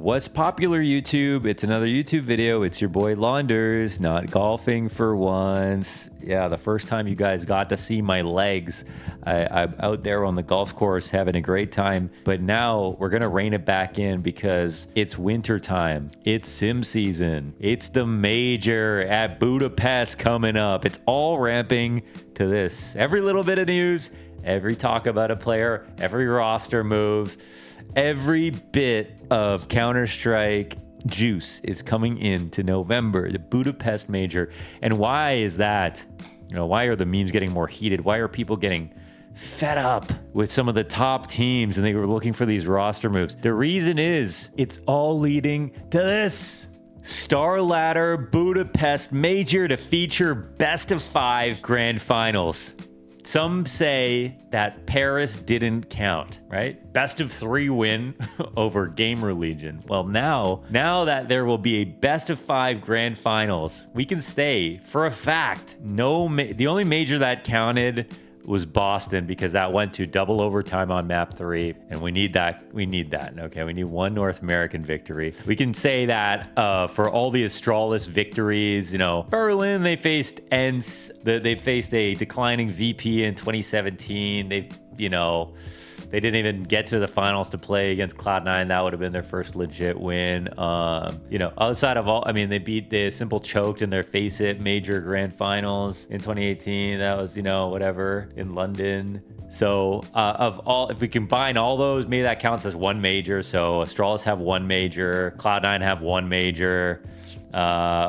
What's popular, YouTube? It's another YouTube video. It's your boy Launders, not golfing for once. Yeah, the first time you guys got to see my legs. I'm out there on the golf course having a great time. But now we're going to rein it back in because it's winter time. It's sim season. It's the major at Budapest coming up. It's all ramping to this. Every little bit of news, every talk about a player, every roster move, every bit of Counter-Strike juice is coming into November, the Budapest Major. And why is that? You know, why are the memes getting more heated? Why are people getting fed up with some of the top teams and they were looking for these roster moves? The reason is it's all leading to this Star Ladder Budapest Major to feature best of 5 grand finals. Some say that Paris didn't count, right? Best of 3 win over Gamer Legion. Well, now that there will be a best of 5 grand finals, we can say for a fact, the only major that counted was Boston because that went to double overtime on map 3, and we need that. Okay, we need one North American victory. We can say that for all the Astralis victories, you know, Berlin, they faced Ents, they faced a declining VP in 2017. They didn't even get to the finals to play against Cloud9. That would have been their first legit win. Outside of all, I mean, they simple choked in their Face It major grand finals in 2018. That was, whatever, in London. So if we combine all those, maybe that counts as one major. So Astralis have one major, Cloud9 have one major.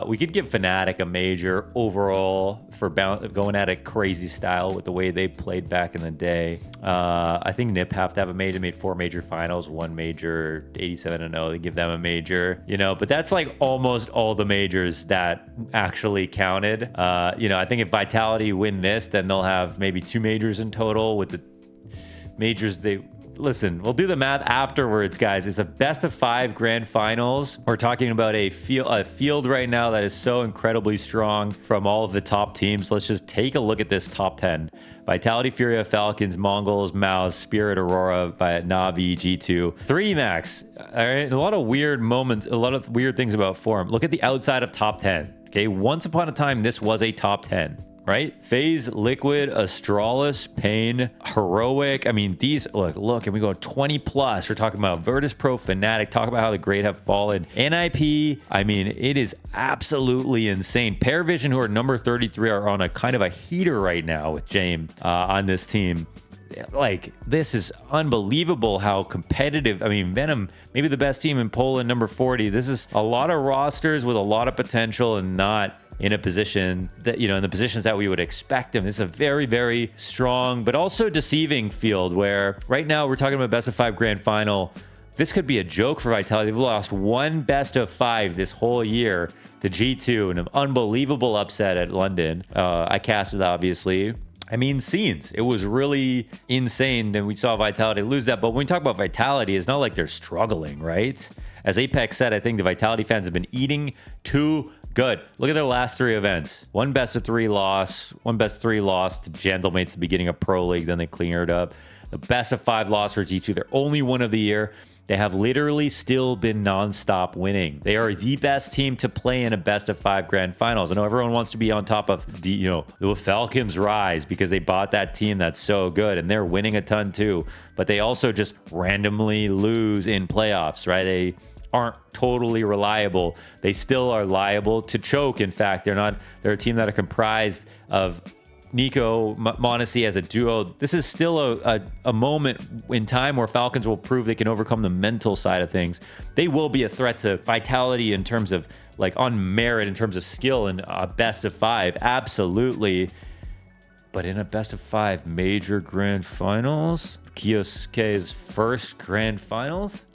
We could give Fnatic a major overall for going at a crazy style with the way they played back in the day. I think NiP have to have a major, made 4 major finals, 1 major, 87-0. They give them a major, but that's like almost all the majors that actually counted. I think if Vitality win this, then they'll have maybe 2 majors in total with the majors Listen, we'll do the math afterwards, guys. It's a best of 5 grand finals. We're talking about a field right now that is so incredibly strong from all of the top teams. Let's just take a look at this top 10. Vitality, Furia, Falcons, Mongols, Mouse, Spirit, Aurora, Navi, G2, 3max. All right, a lot of weird moments, a lot of weird things about form. Look at the outside of top 10. Okay, once upon a time, this was a top 10. Right? FaZe, Liquid, Astralis, Pain, Heroic. I mean, these, look, and we go 20 plus. We're talking about Virtus Pro, Fnatic, talk about how the grade have fallen. NIP, I mean, it is absolutely insane. Paravision, who are number 33, are on a kind of a heater right now with James on this team. Like, this is unbelievable how competitive. I mean, Venom, maybe the best team in Poland, number 40. This is a lot of rosters with a lot of potential and not in a position that, in the positions that we would expect them. This is a very, very strong, but also deceiving field where right now we're talking about best of 5 grand final. This could be a joke for Vitality. They've lost 1 best of 5 this whole year to G2 in an unbelievable upset at London. I casted, obviously. I mean, scenes. It was really insane, and we saw Vitality lose that. But when we talk about Vitality, it's not like they're struggling, right? As Apex said, I think the Vitality fans have been eating too good. Look at their last 3 events. 1 best of 3 loss, 1 best of 3 loss to Gentlemates at the beginning of Pro League, then they cleared up. The best of 5 loss for G2, their only win of the year. They have literally still been nonstop winning. They are the best team to play in a best of 5 grand finals. I know everyone wants to be on top of the Falcons rise because they bought that team that's so good and they're winning a ton too. But they also just randomly lose in playoffs, right? They aren't totally reliable. They still are liable to choke. In fact, they're a team that are comprised of Nico, Monacy as a duo. This is still a moment in time where Falcons will prove they can overcome the mental side of things. They will be a threat to Vitality in terms of, on merit, in terms of skill in a best of 5. Absolutely. But in a best of 5 major grand finals, Kiosuke's first grand finals,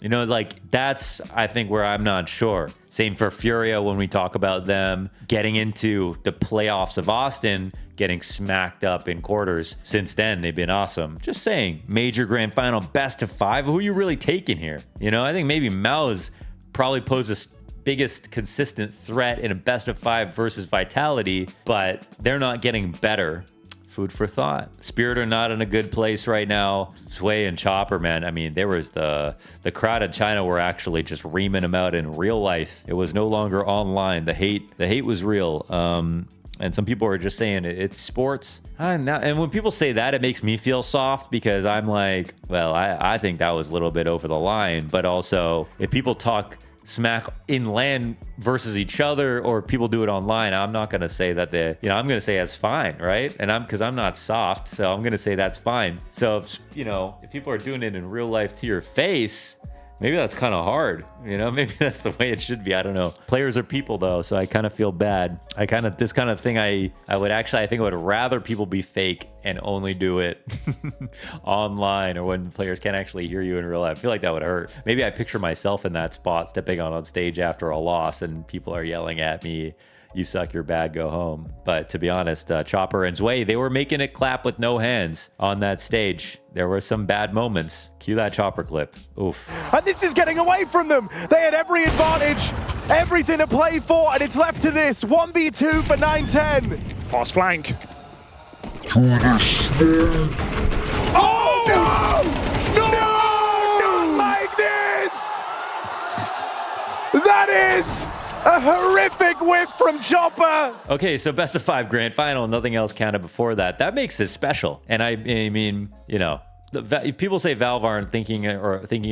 that's, I think, where I'm not sure. Same for Furia when we talk about them getting into the playoffs of Austin, getting smacked up in quarters. Since then, they've been awesome. Just saying, major grand final, best of 5. Who are you really taking here? I think maybe Mao's probably poses biggest consistent threat in a best of 5 versus Vitality, but they're not getting better. food for thought. Spirit are not in a good place right now. Sway and Chopper, man. I mean, there was the crowd in China were actually just reaming them out in real life. It was no longer online. The hate was real. And some people are just saying it's sports. And when people say that, it makes me feel soft because I'm like, well, I think that was a little bit over the line. But also, if people talk smack in LAN versus each other, or people do it online, I'm not gonna say that I'm gonna say that's fine, right? And because I'm not soft, so I'm gonna say that's fine. So if people are doing it in real life to your face, maybe that's kind of hard, maybe that's the way it should be. I don't know. Players are people though, so I kind of feel bad. This kind of thing, I think I would rather people be fake and only do it online, or when players can't actually hear you in real life. I feel like that would hurt. Maybe I picture myself in that spot, stepping on stage after a loss and people are yelling at me, "You suck, you're bad, go home." But to be honest, Chopper and Zway, they were making it clap with no hands on that stage. There were some bad moments. Cue that Chopper clip. Oof. And this is getting away from them. They had every advantage, everything to play for, and it's left to this. 1v2 for 9-10. Fast flank. Oh, no! No! Not like this! That is a horrific whiff from Chopper. Okay, so best of 5 grand final, nothing else counted before that. That makes it special. And I mean, people say Valve aren't thinking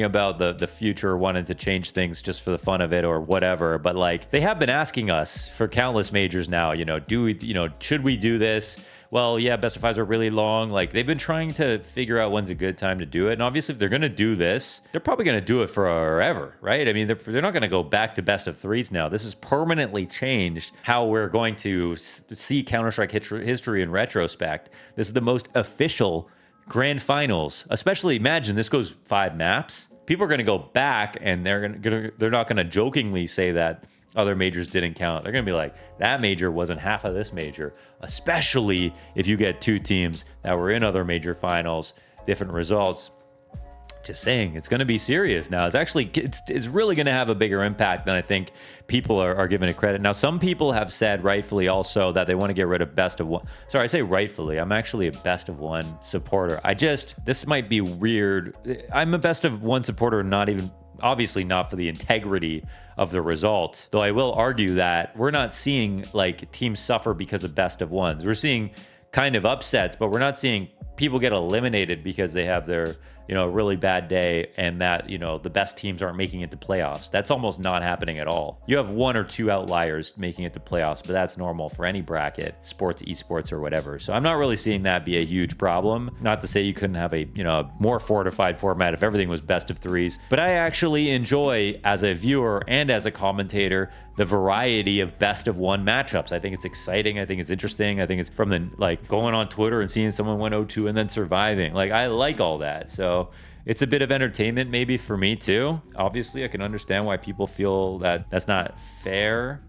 about the future, wanting to change things just for the fun of it or whatever. But like, they have been asking us for countless majors now, should we do this? Well, yeah, best of 5s are really long. Like, they've been trying to figure out when's a good time to do it. And obviously, if they're going to do this, they're probably going to do it forever, right? I mean, they're not going to go back to best of 3s now. This has permanently changed how we're going to see Counter-Strike history in retrospect. This is the most official grand finals. Especially, imagine this goes 5 maps. People are going to go back and they're not going to jokingly say that other majors didn't count. They're going to be like, that major wasn't half of this major, especially if you get 2 teams that were in other major finals, different results. Just saying, it's going to be serious now. It's really going to have a bigger impact than I think people are giving it credit. Now, some people have said rightfully also that they want to get rid of best of 1. Sorry, I say rightfully. I'm actually a best of 1 supporter. This might be weird. I'm a best of 1 supporter, obviously not for the integrity of the result, though I will argue that we're not seeing like teams suffer because of best of 1s. We're seeing kind of upsets, but we're not seeing people get eliminated because they have their really bad day and that the best teams aren't making it to playoffs. That's almost not happening at all. You have 1 or 2 outliers making it to playoffs, but that's normal for any bracket, sports, esports, or whatever. So I'm not really seeing that be a huge problem. Not to say you couldn't have a more fortified format if everything was best of 3s, but I actually enjoy, as a viewer and as a commentator, the variety of best of 1 matchups. I think it's exciting. I think it's interesting. I think it's from going on Twitter and seeing someone win 0-2 and then surviving. Like, I like all that. So it's a bit of entertainment maybe for me too. Obviously, I can understand why people feel that that's not fair.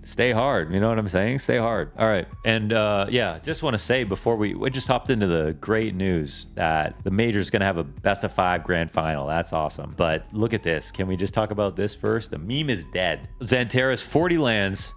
Stay hard. You know what I'm saying? Stay hard. All right. And yeah, just want to say before we just hopped into the great news that the major is going to have a best of 5 grand final. That's awesome. But look at this. Can we just talk about this first? The meme is dead. XANTARES 40 lands.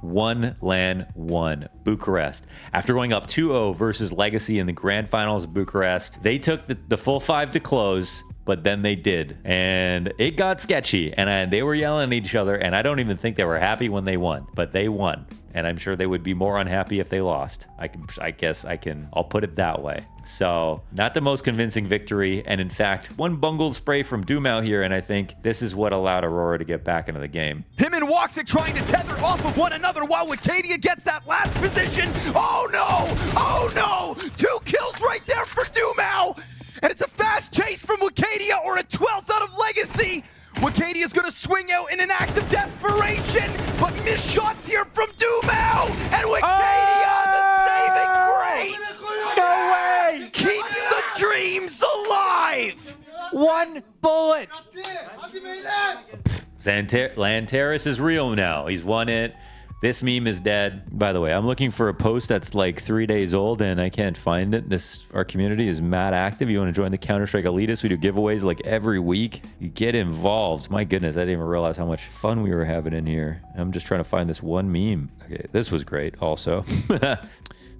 1 LAN 1 Bucharest. After going up 2-0 versus Legacy in the grand finals of Bucharest, they took the full 5 to close, but then they did, and it got sketchy, and they were yelling at each other, and I don't even think they were happy when they won, but they won, and I'm sure they would be more unhappy if they lost. I'll put it that way. So, not the most convincing victory, and in fact, 1 bungled spray from Doom out here, and I think this is what allowed Aurora to get back into the game. Him and Woxic trying to tether off of one another while Wikidia gets that last position. Oh no! Oh no! 2 kills right there for Doomau! And it's a fast chase from Wikidia, or a 12th out of Legacy. Wikadia's gonna swing out in an act of desperation, but missed shots here from Doomau! And Wikidia, the saving grace! No way! Keeps the dreams alive! 1 bullet! LANTARES is real now. He's won it. This meme is dead. By the way, I'm looking for a post that's like 3 days old and I can't find it. Our community is mad active. You want to join the Counter-Strike Elitists? We do giveaways like every week. You get involved. My goodness, I didn't even realize how much fun we were having in here. I'm just trying to find this one meme. Okay, this was great also.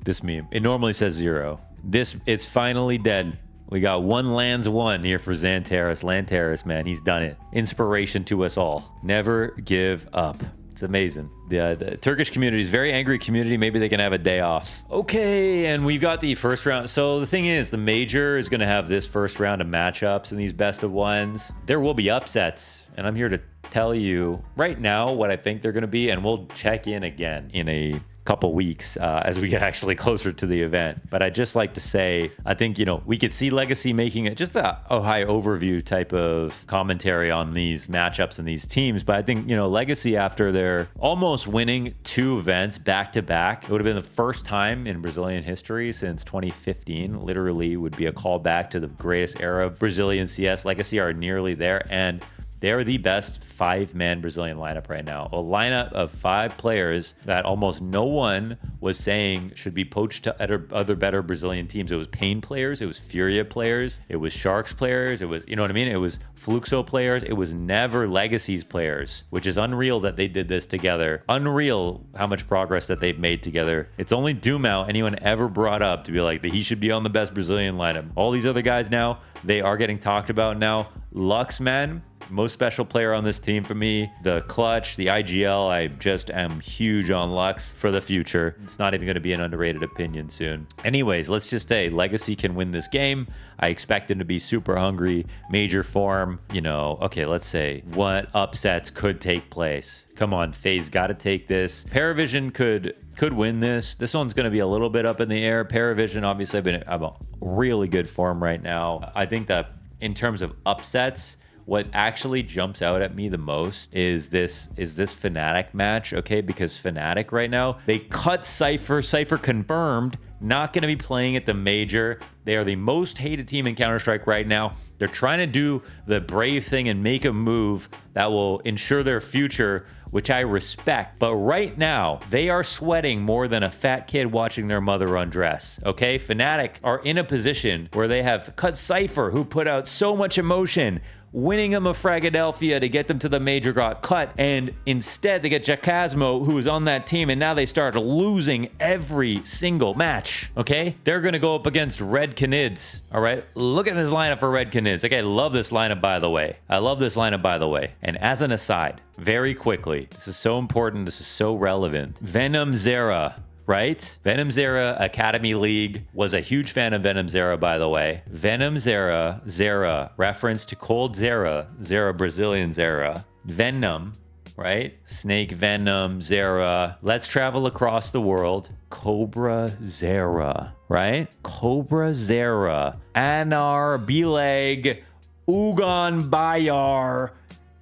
This meme. It normally says 0. It's finally dead. We got one lands one here for XANTARES. LANTARES, man, he's done it. Inspiration to us all. Never give up. It's amazing. The Turkish community is a very angry community. Maybe they can have a day off. Okay, and we've got the first round. So the thing is, the major is going to have this first round of matchups and these best of ones. There will be upsets, and I'm here to tell you right now what I think they're going to be, and we'll check in again in a couple weeks as we get actually closer to the event. But I'd just like to say, I think, you know, we could see Legacy making it just a high overview type of commentary on these matchups and these teams. But I think, you know, Legacy, after they're almost winning 2 events back to back, it would have been the first time in Brazilian history since 2015. Literally would be a callback to the greatest era of Brazilian CS. Legacy are nearly there, and they're the best 5-man Brazilian lineup right now. A lineup of 5 players that almost no one was saying should be poached to other better Brazilian teams. It was Pain players, it was Furia players, it was Sharks players, it was, you know what I mean? It was Fluxo players. It was never Legacy's players, which is unreal that they did this together. Unreal how much progress that they've made together. It's only Dumao anyone ever brought up to be like that he should be on the best Brazilian lineup. All these other guys now, they are getting talked about now. Lux, man, most special player on this team for me. The clutch, the IGL, I just am huge on Lux for the future. It's not even going to be an underrated opinion soon. Anyways, let's just say Legacy can win this game. I expect them to be super hungry, major form. You know, okay, let's say what upsets could take place. Come on, FaZe got to take this. Paravision could win this. This one's going to be a little bit up in the air. Paravision, obviously, I'm a really good form right now. I think that in terms of upsets, what actually jumps out at me the most is this Fnatic match, okay? Because Fnatic right now, they cut Cypher. Cypher confirmed not going to be playing at the major. They are the most hated team in Counter-Strike right now. They're trying to do the brave thing and make a move that will ensure their future, which I respect. But right now, they are sweating more than a fat kid watching their mother undress, okay? Fnatic are in a position where they have cut Cypher, who put out so much emotion, winning them a Fragadelphia to get them to the major, got cut, and instead they get Jacasmo, who was on that team, and now they start losing every single match, okay? They're gonna go up against Red Canids, all right? Look at this lineup for Red Canids. Okay, I love this lineup, by the way. I love this lineup, by the way. And as an aside, very quickly, this is so important, this is so relevant. Venom Zera, right? Venom Zera Academy League. Was a huge fan of Venom Zera, by the way. Venom Zera, reference to Cold Zera, Brazilian Zera. Venom, right? Snake Venom, Zera. Let's travel across the world. Cobra Zera, right? Cobra Zera. Anar Bileg Ugan Bayar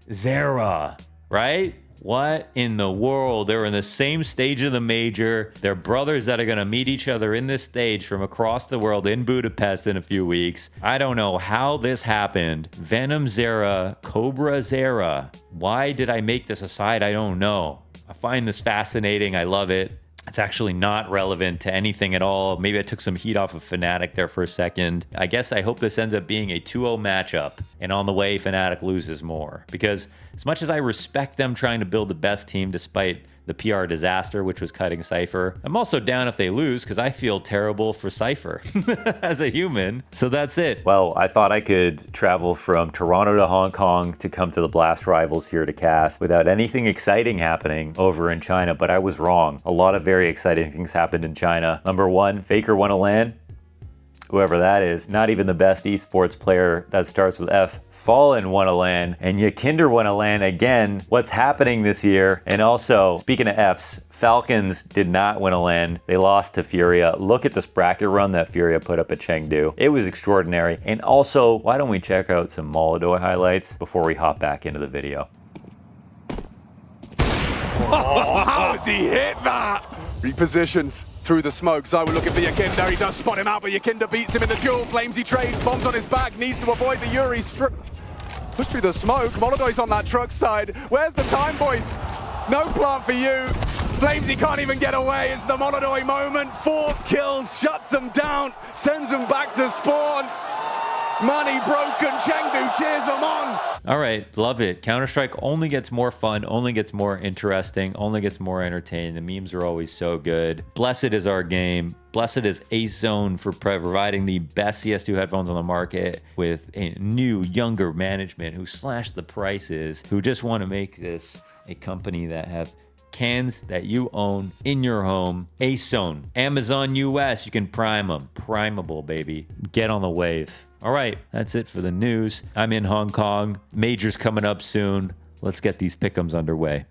Zera, right? What in the world? They're in the same stage of the major. They're brothers that are going to meet each other in this stage from across the world in Budapest in a few weeks. I don't know how this happened. Venom Zera, Cobra Zera. Why did I make this aside? I don't know. I find this fascinating. I love it. It's actually not relevant to anything at all. Maybe I took some heat off of Fnatic there for a second. I guess I hope this ends up being a 2-0 matchup, and on the way, Fnatic loses more. Because as much as I respect them trying to build the best team despite the PR disaster, which was cutting Cypher, I'm also down if they lose because I feel terrible for Cypher as a human. So that's it. Well, I thought I could travel from Toronto to Hong Kong to come to the Blast Rivals here to cast without anything exciting happening over in China, but I was wrong. A lot of very exciting things happened in China. Number one, Faker won a LAN. Whoever that is, not even the best esports player that starts with F. Fallen won a LAN, and YEKINDAR won a LAN again. What's happening this year? And also, speaking of Fs, Falcons did not win a LAN. They lost to Furia. Look at this bracket run that Furia put up at Chengdu. It was extraordinary. And also, why don't we check out some Molodoi highlights before we hop back into the video? Oh, how has he hit that? Repositions through the smoke. Zoe looking for YEKINDAR. He does spot him out, but YEKINDAR beats him in the duel. Flames he trades, bombs on his back, needs to avoid the Yuri. Push through the smoke. Molodoi's on that truck side. Where's the time, boys? No plant for you. Flamesy can't even get away. It's the Molodoi moment. 4 kills, shuts them down, sends them back to spawn. Money broken. Chengdu cheers them on. All right, love it. Counter-Strike only gets more fun, only gets more interesting, only gets more entertaining. The memes are always so good. Blessed is our game. Blessed is Ace Zone for providing the best CS2 headphones on the market with a new, younger management who slashed the prices, who just want to make this a company that have cans that you own in your home. Ace Zone, Amazon US, you can prime them. Primeable, baby. Get on the wave. All right, that's it for the news. I'm in Hong Kong. Majors coming up soon. Let's get these pick'ems underway.